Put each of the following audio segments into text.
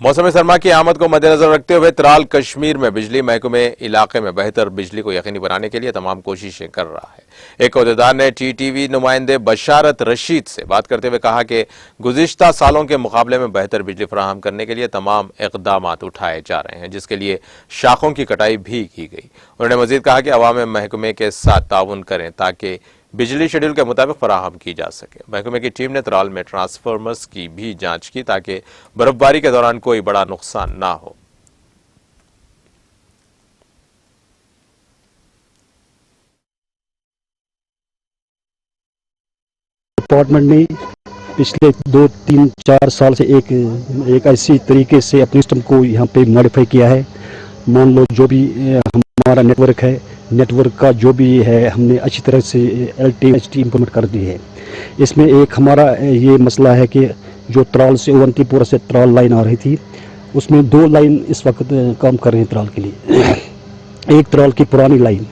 मौसम सरमा की आमद को मद्देनजर रखते हुए त्राल कश्मीर में बिजली महकमे इलाके में बेहतर बिजली को यकीनी बनाने के लिए तमाम कोशिशें कर रहा है। एक अहदेदार ने टीटीवी नुमाइंदे बशारत रशीद से बात करते हुए कहा कि गुज़िश्ता सालों के मुकाबले में बेहतर बिजली फराहम करने के लिए तमाम इक़दाम उठाए जा रहे हैं, जिसके लिए शाखों की कटाई भी की गई। उन्होंने मजीद कहा कि अवाम महकमे के साथ ताउन करें ताकि बिजली शेड्यूल के मुताबिक फराहम की जा सके। महकमे की टीम ने त्राल में ट्रांसफार्मर्स की भी जांच की ताकि बर्फबारी के दौरान कोई बड़ा नुकसान ना हो। डिपार्टमेंट ने पिछले 2-3-4 साल से एक ऐसी तरीके से अपने सिस्टम को यहाँ पे मॉडिफाई किया है। मान लो जो भी हमारा नेटवर्क है, नेटवर्क का जो भी है हमने अच्छी तरह से LTE इम्प्लीमेंट कर दी है। इसमें एक हमारा ये मसला है कि जो त्राल से अवंतीपुरा से त्राल लाइन आ रही थी, उसमें 2 लाइन इस वक्त काम कर रहे हैं त्राल के लिए। एक त्राल की पुरानी लाइन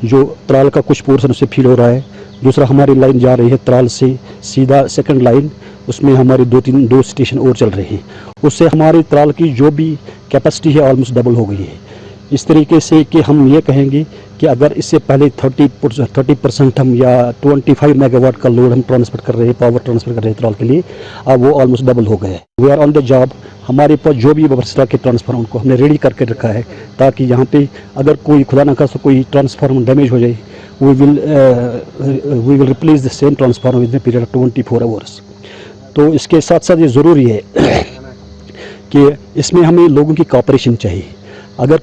जो त्राल का कुछ पोर्शन से फील हो रहा है, दूसरा हमारी लाइन जा रही है त्राल से सीधा सेकंड लाइन, उसमें हमारी 2 स्टेशन और चल रहे हैं। उससे हमारी त्राल की जो भी कैपेसिटी है ऑलमोस्ट डबल हो गई है। इस तरीके से कि हम ये कहेंगे कि अगर इससे पहले 30% हम या 25 मेगावाट का लोड हम ट्रांसफर कर रहे हैं, पावर ट्रांसफर कर रहे हैं त्राल के लिए, अब वो ऑलमोस्ट डबल हो गए हैं। We are on the job. हमारे पास जो भी व्यवस्था के ट्रांसफार्मर उनको हमने रेडी करके रखा है ताकि यहाँ पे अगर कोई खुदा न खास्ता कोई ट्रांसफार्मर डैमेज हो जाए, we will replace the same transformer within period of 24 hours. तो इसके साथ साथ ये ज़रूरी है कि इसमें हमें लोगों की कोऑपरेशन चाहिए। अगर